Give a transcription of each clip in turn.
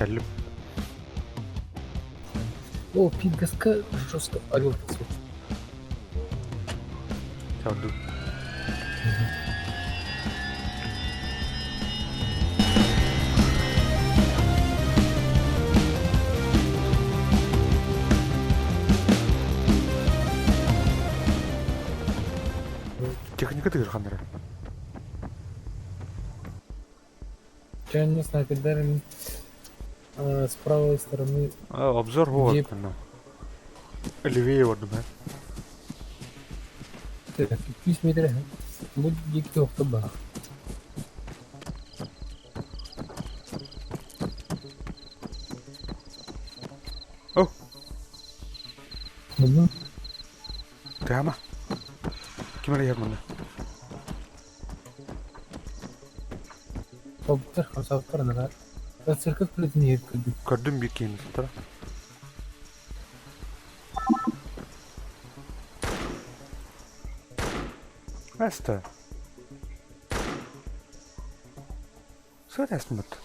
Кәліп. О, пидгаска жестко орел посмотри. Чауду. Техника ты же хандра. Чайно снайпердарами с правой стороны. Обзор вот. Где- Левее вот, да. Так, 200 метров. Будет дикий автобан. О, Ну, тема. Кем я мана? топтар хасаптар нагар. Церковь плетни еркелди. Көрдім бекейін тұра. Әсті. Сөйт әсті мұт.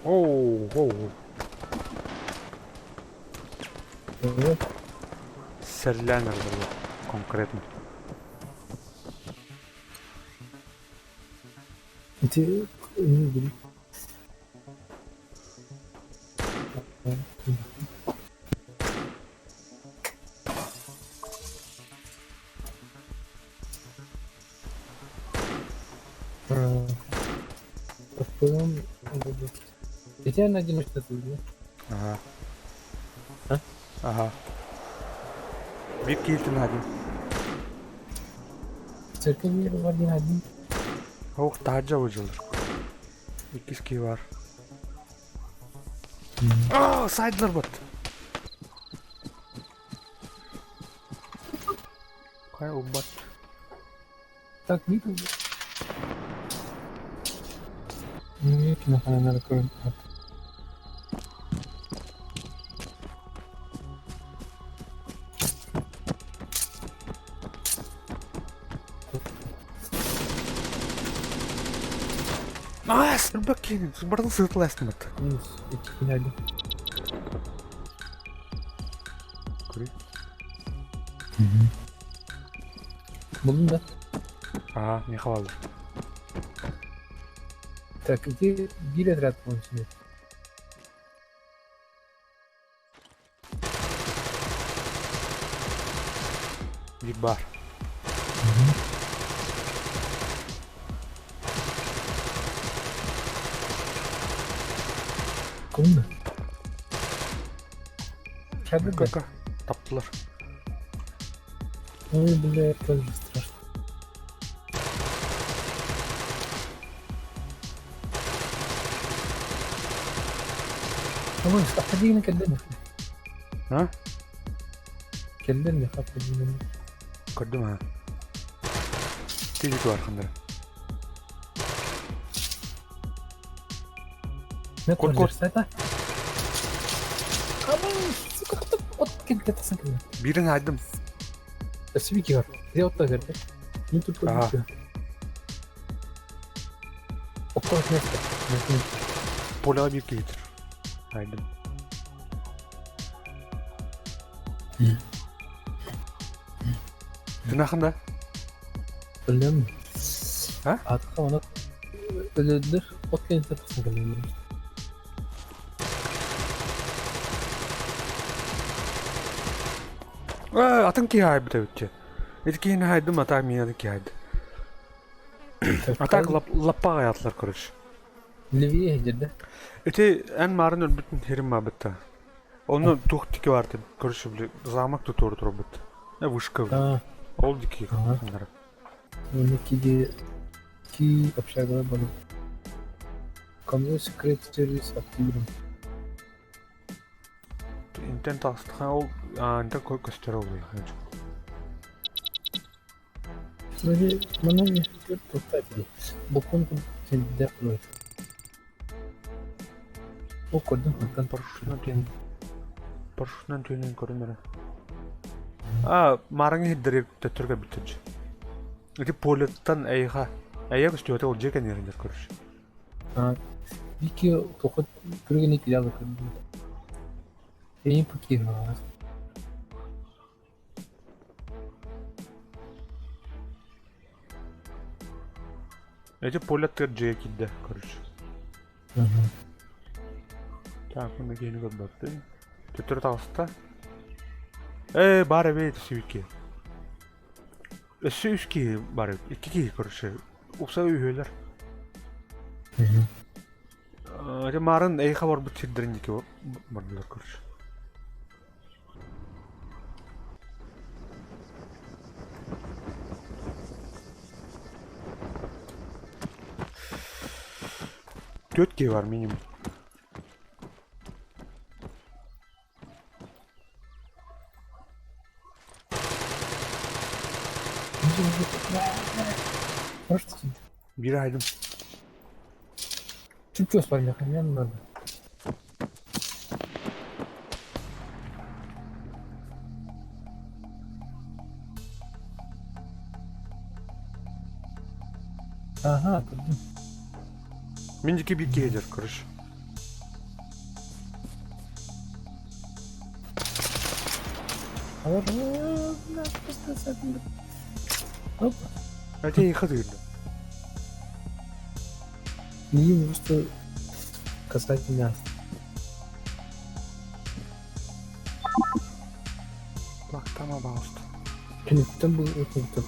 Оу. Сәрләнер бұл конкретно. Эти не были. Потом эти на один что-то были. Ага. А? Ага. Bir kilitini hadi. Церковь в один. Oh, taca uculur. İkiz ki var. Aa, side'lar bat. Kaya umbat. Так, видно? Нет, надо кроме. Aa, sır bakayım. Buradan sırtlasın bat. Минус эти финале. Kuri. Buldun da. Ага, не хвалır. Так, где били отряд полностью? Bir bar. Куда? Шагы Kaka. Taptılar. Ой, бля, как же страшно. خلاص خلينا نكلمه. Ha? كلمني خلينا. Gördüm ha. Tecik var kandırı. Не Кот. это. Сука, вот كده تسكن. Birini aydım. Спики var. Где вот так это? Ну тут Ага. вот. Около места. Pola bir getir. Aydım. Günahında. Bilmem. Ha? Hatta ona öldürdüler. Ot kendisi kısmı kalıyor. Atın ki haybi de bütçe. Etkiyini haydım atak miyadı ki haydı. Atak lappa hayatlar karış. Левее где-то. Öte en marın bütün herim mabıtta. Onu tuh tiki vardı. Karışı bile zamak tutur turubut. Ne vışkı. А, Oldu ki. Ага. ну киди ки общага было. Камзой секрет сервис активирован. Intent astı. Ha ol. Intent koy göster oluyor. Вроде много поставили. Буквально сендер плюс. О, кодын хатан Паршунан түйінен көрінмері. Марыңы хиддері төттірге бітінші. Эти полеттан әйға. Әйек үсті өте ол жекен еріндер көріш. Вики тохот көргөне келе алып көрдүм. Эйин пакет var. Эти полеттер жее кидде, короче. Так, мында кейini көрбөптү. Төтөр тагыста. Бары бейт сүйки. Сүйки бары, 2 кей, короче. Укса үйөлөр. Эти марын эйха бар бут чирдериники бардылар, короче. Төт кей бар минимум. Просто Бир айдым. чуть-чуть спальня хомян надо. Ага, көрдүм. Мендики бир кейдер, короче. Алар просто сатылды. Оп, Эти эйха дыйлы. мне просто касательно. Бактама баалышты. Түнүктөн бул өтүктү.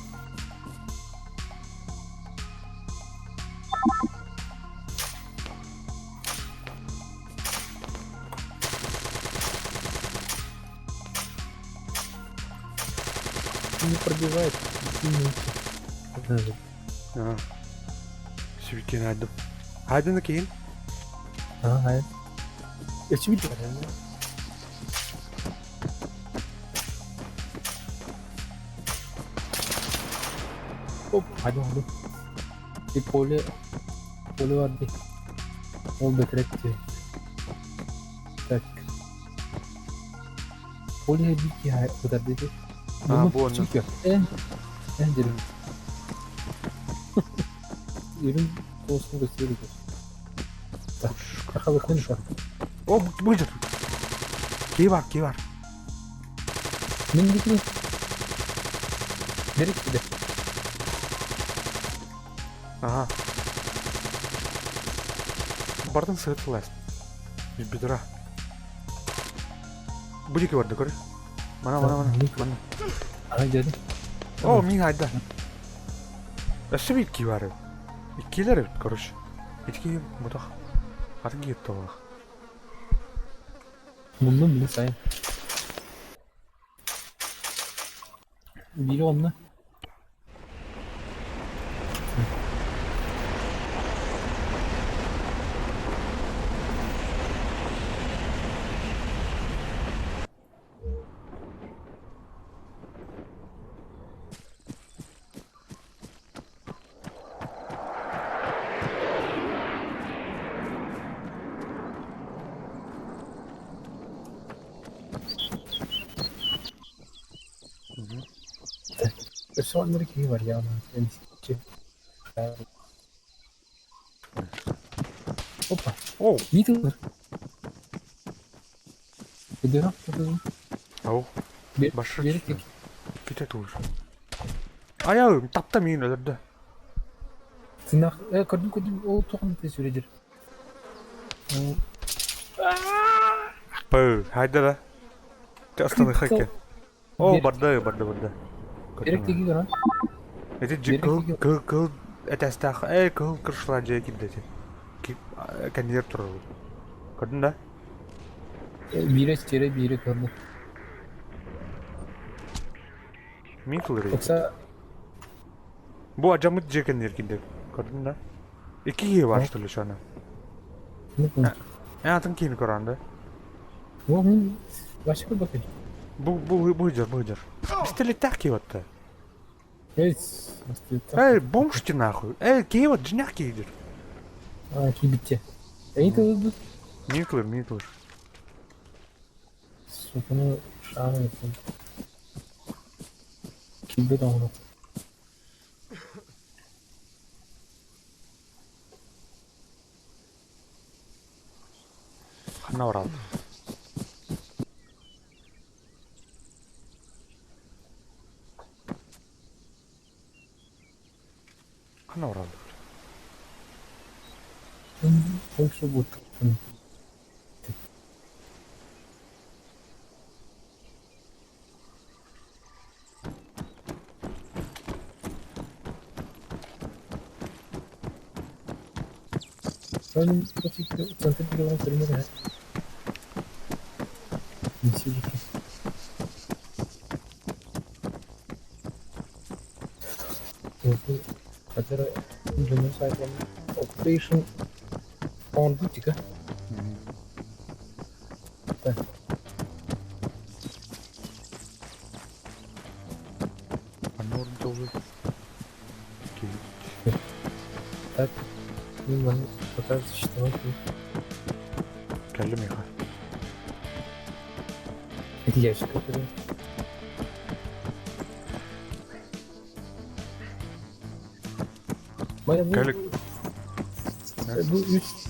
Не пробивает. Сүйкен айдым. Айдыны кейін. Ага. Очевидно. Оп, hadi. Bir poli vardı. Ol betiretti. Tak. Poli bir ki kadar dedi. Bu onu. Çıkıyor. Dedim. Ürün olsun gösteriyor. Tak. Kakalı konuş var. Buydur. Key var. Mendikli. Derik bir de. Ага. Бардын сыгытылайс. Бедра. Будики барды, көрі. Мана. Ага, деді. О, мен айда. Өсі бір икки бары. Иккилер, короче. Итки бұдақ. Атын кетті олақ. Bundan bile sayın. Biri onunla. Sonları kimi var ya? Hoppa. О, Beetle. Gidiyorum. ау. Bir Başı bir üstüne. Kite tuğur. Ayağım tapta min ölürdü. tırnak. Kadın o tohum bir süredir. Pı, haydi da. Çastanı hakke. O, barda. Gerek değil lan. Эти кыл этестах, кыл кыршла жай киддети. Кандидат туру. Көрдүн да? Biri çere biri kadın. Мен кылыр. Yoksa Бу ажамыт жекендер кидде. Көрдүн да? 2 кие бар что ли шана. ne bu? Атын кийин көрөндө. Bu başka bir bakın. Бу жер. Пистолеттак кийип Evet. бомж ти нахуй. Кийип жинак кийдир. Bitti. Eğitim Мен кылыр. Sopunu şahane yapın. Kimde de onu. Hana var aldı. Hana var aldı. Koysa bu tıktın. Ben bu fikri santet bile olarak söylemedi ha. Neyse ki. Çünkü kadar dünya sahip olan operation on duty ka. Ben Hana orada oluyor. tak bilmem kadar işte var ki. Geldim ya. Hadi yaş kadar. Baya bu Gel. bu üst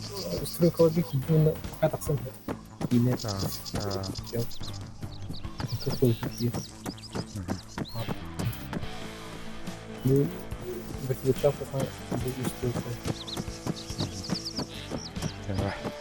sürü kalacak bunu kataksın. Yine Ha, ha. yok. Çok politik diye. Bu bir de çarpı bu üst sürü. Yani